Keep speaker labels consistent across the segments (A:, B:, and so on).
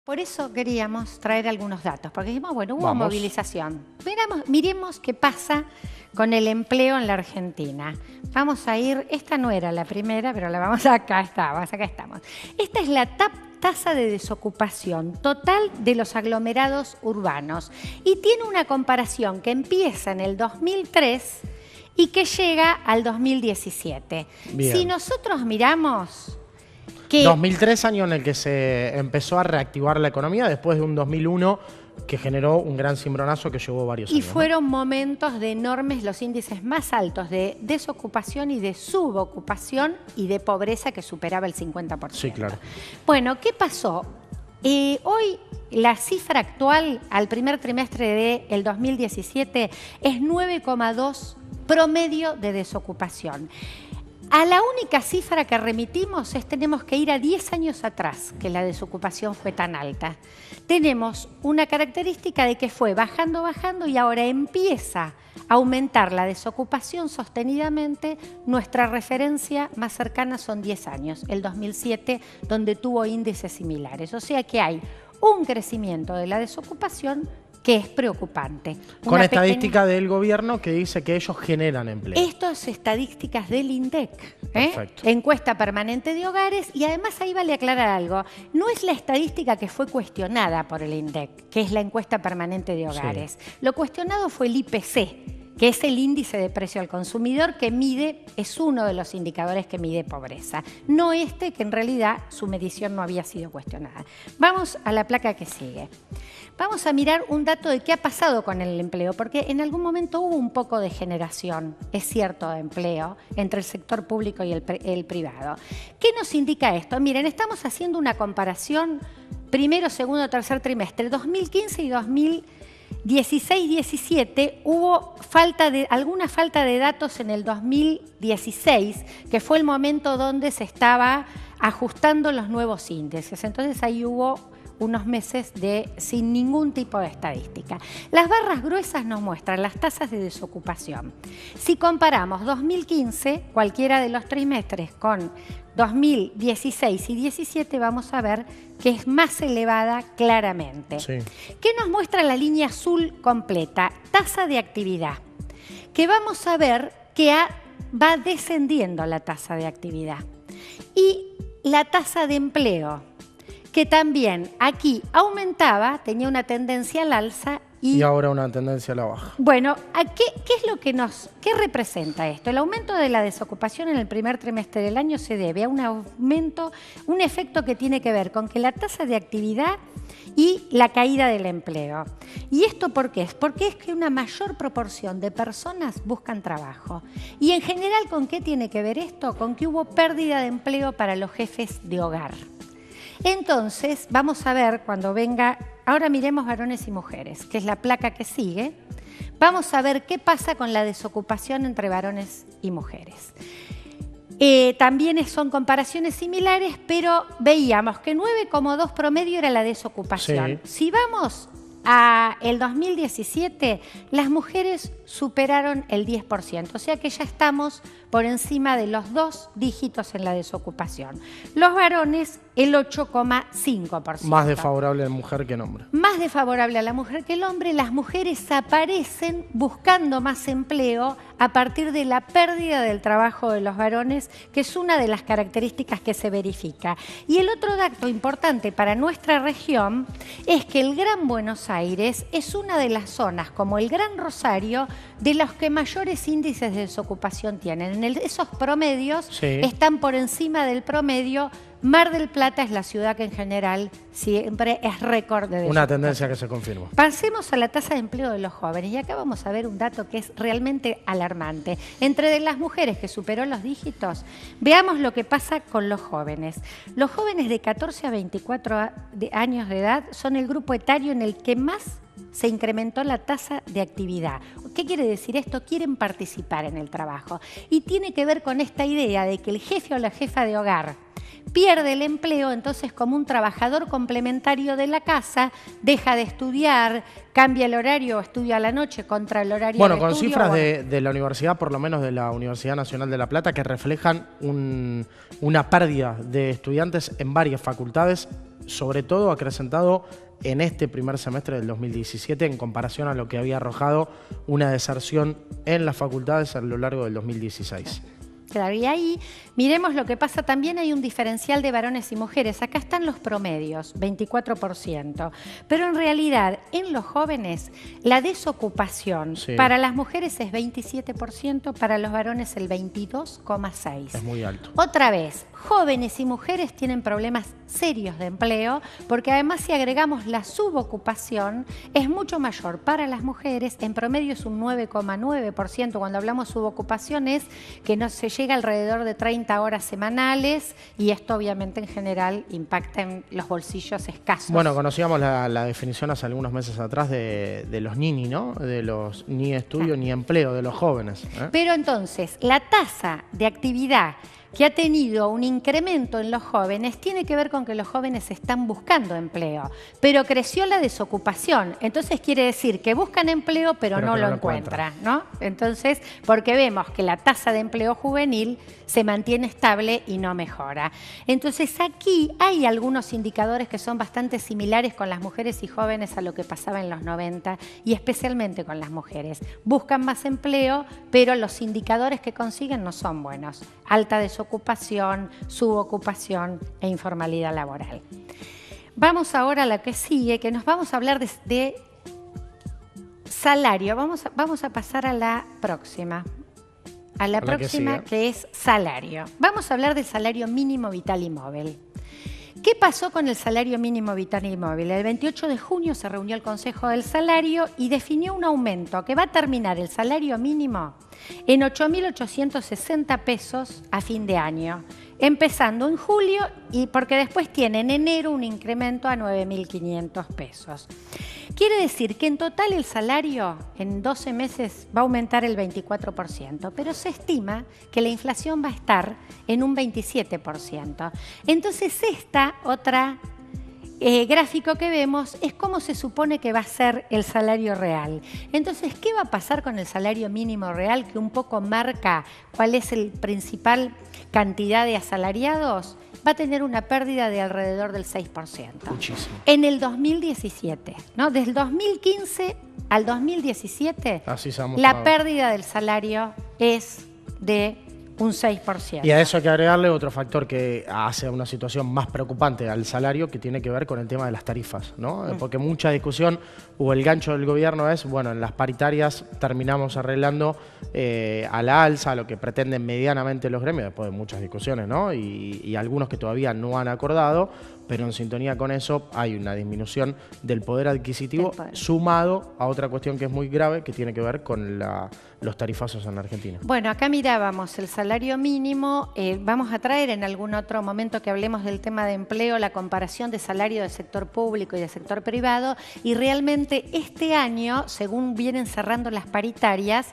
A: Por eso queríamos traer algunos datos, porque dijimos, bueno, hubo
B: Vamos.
A: movilización. Miremos qué pasa con el empleo en la Argentina. Vamos a ir, esta no era la primera, pero la vamos acá estamos. Esta es la tasa de desocupación total de los aglomerados urbanos y tiene una comparación que empieza en el 2003 y que llega al 2017.
B: Bien.
A: Si nosotros miramos...
B: 2003, año en el que se empezó a reactivar la economía después de un 2001 que generó un gran cimbronazo que llevó varios años.
A: Y fueron momentos de enormes, los índices más altos de desocupación y de subocupación y de pobreza que superaba el 50%.
B: Sí, claro.
A: Bueno, ¿qué pasó? Hoy la cifra actual al primer trimestre del 2017 es 9,2 promedio de desocupación. A la única cifra que remitimos tenemos que ir a 10 años atrás, que la desocupación fue tan alta. Tenemos una característica de que fue bajando y ahora empieza a aumentar la desocupación sostenidamente. Nuestra referencia más cercana son 10 años, el 2007, donde tuvo índices similares. O sea que hay un crecimiento de la desocupación que es preocupante.
B: Con estadística del gobierno que dice que ellos generan empleo.
A: Estas estadísticas del INDEC,
B: Perfecto.
A: Encuesta permanente de hogares, y además ahí vale aclarar algo, no es la estadística que fue cuestionada por el INDEC, que es la encuesta permanente de hogares. Sí. Lo cuestionado fue el IPC, que es el índice de precio al consumidor que mide, es uno de los indicadores que mide pobreza. No que en realidad su medición no había sido cuestionada. Vamos a la placa que sigue. Vamos a mirar un dato de qué ha pasado con el empleo, porque en algún momento hubo un poco de generación, es cierto, de empleo entre el sector público y el privado. ¿Qué nos indica esto? Miren, estamos haciendo una comparación primero, segundo, tercer trimestre, 2015 y 2016-17, hubo alguna falta de datos en el 2016, que fue el momento donde se estaba ajustando los nuevos índices. Entonces ahí hubo unos meses sin ningún tipo de estadística. Las barras gruesas nos muestran las tasas de desocupación. Si comparamos 2015, cualquiera de los trimestres, con 2016 y 17, vamos a ver que es más elevada claramente.
B: Sí.
A: ¿Qué nos muestra la línea azul completa? Tasa de actividad, que vamos a ver que va descendiendo la tasa de actividad. Y la tasa de empleo, que también aquí aumentaba, tenía una tendencia al alza
B: y ahora una tendencia a la baja.
A: Bueno, ¿qué es lo que qué representa esto? El aumento de la desocupación en el primer trimestre del año se debe a un efecto que tiene que ver con que la tasa de actividad y la caída del empleo. ¿Y esto por qué? Porque es que una mayor proporción de personas buscan trabajo. Y en general, ¿con qué tiene que ver esto? Con que hubo pérdida de empleo para los jefes de hogar. Entonces, vamos a ver cuando venga, ahora miremos varones y mujeres, que es la placa que sigue. Vamos a ver qué pasa con la desocupación entre varones y mujeres. También son comparaciones similares, pero veíamos que 9,2 promedio era la desocupación.
B: Sí.
A: Si vamos a el 2017, las mujeres superaron el 10%, o sea que ya estamos por encima de los 2 dígitos en la desocupación. Los varones, el 8,5%.
B: Más desfavorable a la mujer que el hombre.
A: Más desfavorable a la mujer que el hombre. Las mujeres aparecen buscando más empleo a partir de la pérdida del trabajo de los varones, que es una de las características que se verifica. Y el otro dato importante para nuestra región es que el Gran Buenos Aires es una de las zonas, como el Gran Rosario, de los que mayores índices de desocupación tienen. Esos promedios están por encima del promedio. Mar del Plata es la ciudad que en general siempre es récord de desocupación.
B: Una tendencia que se confirma.
A: Pasemos a la tasa de empleo de los jóvenes y acá vamos a ver un dato que es realmente alarmante. Entre las mujeres que superó los dígitos, veamos lo que pasa con los jóvenes. Los jóvenes de 14 a 24 años de edad son el grupo etario en el que más se incrementó la tasa de actividad. ¿Qué quiere decir esto? Quieren participar en el trabajo. Y tiene que ver con esta idea de que el jefe o la jefa de hogar pierde el empleo, entonces como un trabajador complementario de la casa, deja de estudiar, cambia el horario, estudia a la noche contra el horario de estudio.
B: Bueno, con cifras de la universidad, por lo menos de la Universidad Nacional de La Plata, que reflejan una pérdida de estudiantes en varias facultades sobre todo acrecentado en este primer semestre del 2017 en comparación a lo que había arrojado una deserción en las facultades a lo largo del 2016.
A: Claro, y ahí miremos lo que pasa. También hay un diferencial de varones y mujeres. Acá están los promedios, 24%. Pero en realidad, en los jóvenes, la desocupación para las mujeres es 27%, para los varones el 22,6%.
B: Es muy alto.
A: Otra vez, jóvenes y mujeres tienen problemas serios de empleo, porque además si agregamos la subocupación, es mucho mayor para las mujeres. En promedio es un 9,9%. Cuando hablamos subocupación es que no se llega alrededor de 30 horas semanales, y esto obviamente en general impacta en los bolsillos escasos.
B: Bueno, conocíamos la definición hace algunos meses atrás de los NINI, ¿no? De los ni estudio ni empleo de los jóvenes.
A: Pero entonces, la tasa de actividad que ha tenido un incremento en los jóvenes tiene que ver con que los jóvenes están buscando empleo, pero creció la desocupación. Entonces quiere decir que buscan empleo pero no lo encuentran, ¿no? Entonces, porque vemos que la tasa de empleo juvenil se mantiene estable y no mejora. Entonces aquí hay algunos indicadores que son bastante similares con las mujeres y jóvenes a lo que pasaba en los 90, y especialmente con las mujeres. Buscan más empleo, pero los indicadores que consiguen no son buenos. Alta desocupación, subocupación e informalidad laboral. Vamos ahora a lo que sigue, que nos vamos a hablar de salario. Vamos a pasar a la próxima. A la próxima, que es salario. Vamos a hablar del salario mínimo vital y móvil. ¿Qué pasó con el salario mínimo vital y móvil? El 28 de junio se reunió el Consejo del Salario y definió un aumento que va a terminar el salario mínimo en 8.860 pesos a fin de año, empezando en julio, y porque después tiene en enero un incremento a 9.500 pesos. Quiere decir que en total el salario en 12 meses va a aumentar el 24%, pero se estima que la inflación va a estar en un 27%. Entonces esta otra gráfico que vemos es cómo se supone que va a ser el salario real. Entonces, ¿qué va a pasar con el salario mínimo real, que un poco marca cuál es el principal cantidad de asalariados? Va a tener una pérdida de alrededor del 6%.
B: Muchísimo.
A: En el 2017, ¿no? Desde el 2015 al 2017, la pérdida del salario es de un 6%.
B: Y a eso hay que agregarle otro factor que hace una situación más preocupante al salario, que tiene que ver con el tema de las tarifas, ¿no? Porque mucha discusión, o el gancho del gobierno es, bueno, en las paritarias terminamos arreglando a la alza lo que pretenden medianamente los gremios, después de muchas discusiones, ¿no? Y algunos que todavía no han acordado, pero en sintonía con eso hay una disminución del poder adquisitivo sumado a otra cuestión que es muy grave, que tiene que ver con los tarifazos en la Argentina.
A: Bueno, acá mirábamos el salario mínimo. Vamos a traer en algún otro momento que hablemos del tema de empleo la comparación de salario del sector público y del sector privado, y realmente este año, según vienen cerrando las paritarias,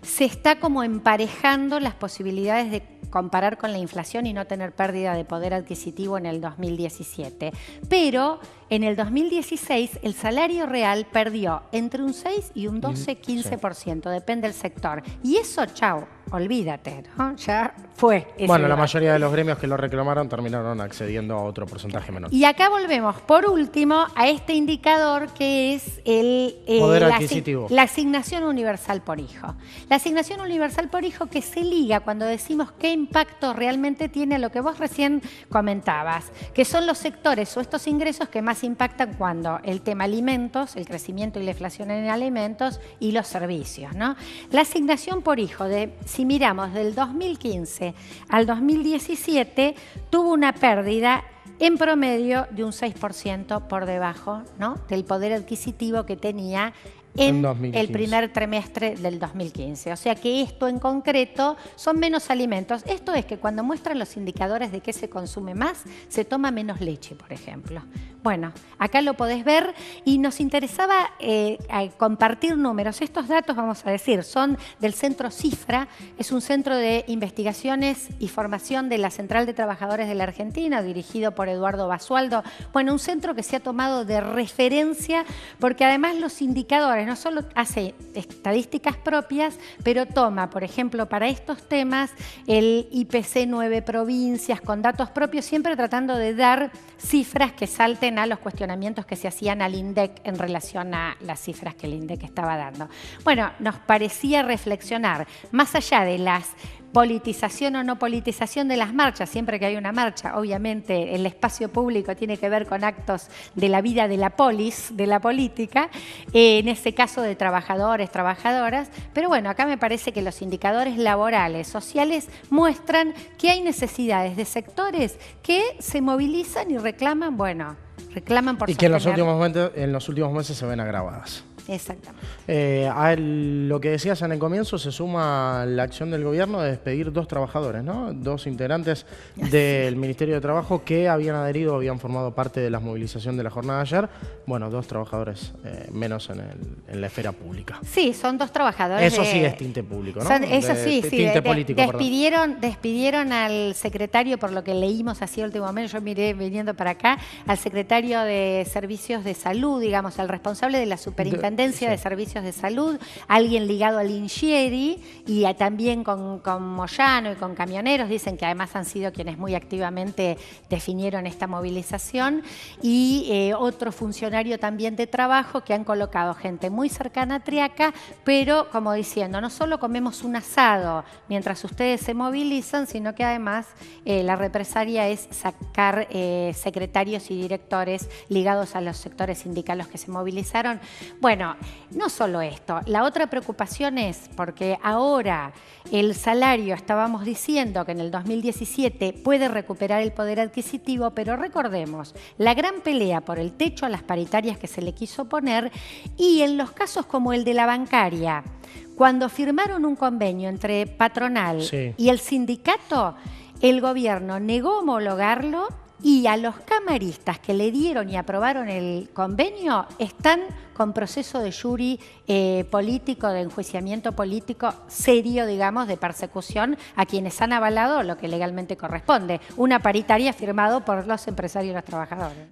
A: se está como emparejando las posibilidades de comparar con la inflación y no tener pérdida de poder adquisitivo en el 2017. Pero en el 2016 el salario real perdió entre un 6 y un 12-15%, depende del sector. Y eso, chau, olvídate, ¿no? Ya fue.
B: Bueno, la mayoría de los gremios que lo reclamaron terminaron accediendo a otro porcentaje menor.
A: Y acá volvemos, por último, a este indicador que es el
B: poder adquisitivo.
A: La asignación universal por hijo. La asignación universal por hijo, que se liga cuando decimos qué impacto realmente tiene lo que vos recién comentabas, que son los sectores o estos ingresos que más impactan cuando el tema alimentos, el crecimiento y la inflación en alimentos, y los servicios, ¿no? La asignación por hijo, si miramos del 2015 al 2017, tuvo una pérdida en promedio de un 6% por debajo, ¿no?, del poder adquisitivo que tenía en el primer trimestre del 2015. O sea que esto en concreto son menos alimentos. Esto es que cuando muestran los indicadores de qué se consume más, se toma menos leche, por ejemplo. Bueno, acá lo podés ver, y nos interesaba compartir números. Estos datos, vamos a decir, son del Centro Cifra, es un centro de investigaciones y formación de la Central de Trabajadores de la Argentina, dirigido por Eduardo Basualdo. Bueno, un centro que se ha tomado de referencia porque además los indicadores, indicadores, no solo hace estadísticas propias, pero toma, por ejemplo, para estos temas, el IPC 9 provincias con datos propios, siempre tratando de dar cifras que salten a los cuestionamientos que se hacían al INDEC en relación a las cifras que el INDEC estaba dando. Bueno, nos parecía reflexionar, más allá de las politización o no politización de las marchas, siempre que hay una marcha, obviamente el espacio público tiene que ver con actos de la vida de la polis, de la política, en este caso de trabajadores, trabajadoras, pero bueno, acá me parece que los indicadores laborales, sociales, muestran que hay necesidades de sectores que se movilizan y reclaman, bueno, reclaman por
B: y que en los últimos meses se ven agravadas.
A: Exactamente.
B: A lo que decías en el comienzo, se suma la acción del gobierno de despedir 2 trabajadores, ¿no? 2 integrantes del Ministerio de Trabajo que habían adherido, habían formado parte de la movilización de la jornada de ayer. Bueno, 2 trabajadores menos en la esfera pública.
A: Sí, son 2 trabajadores.
B: Eso sí es tinte público, ¿no?
A: Eso sí,
B: tinte político,
A: despidieron al secretario, por lo que leímos así el último mes, yo miré viniendo para acá, al secretario de Servicios de Salud, digamos, al responsable de la superintendencia de Servicios de Salud, alguien ligado al INGIERI y también con Moyano y con camioneros, dicen que además han sido quienes muy activamente definieron esta movilización, y otro funcionario también de trabajo que han colocado gente muy cercana a Triaca, pero como diciendo, no solo comemos un asado mientras ustedes se movilizan, sino que además la represalia es sacar secretarios y directores ligados a los sectores sindicales que se movilizaron. Bueno, no solo esto, la otra preocupación es porque ahora el salario, estábamos diciendo que en el 2017 puede recuperar el poder adquisitivo, pero recordemos la gran pelea por el techo a las paritarias que se le quiso poner, y en los casos como el de la bancaria, cuando firmaron un convenio entre patronal y el sindicato, el gobierno negó homologarlo, y a los camaristas que le dieron y aprobaron el convenio están con proceso de jury político, de enjuiciamiento político serio, digamos, de persecución a quienes han avalado lo que legalmente corresponde, una paritaria firmado por los empresarios y los trabajadores.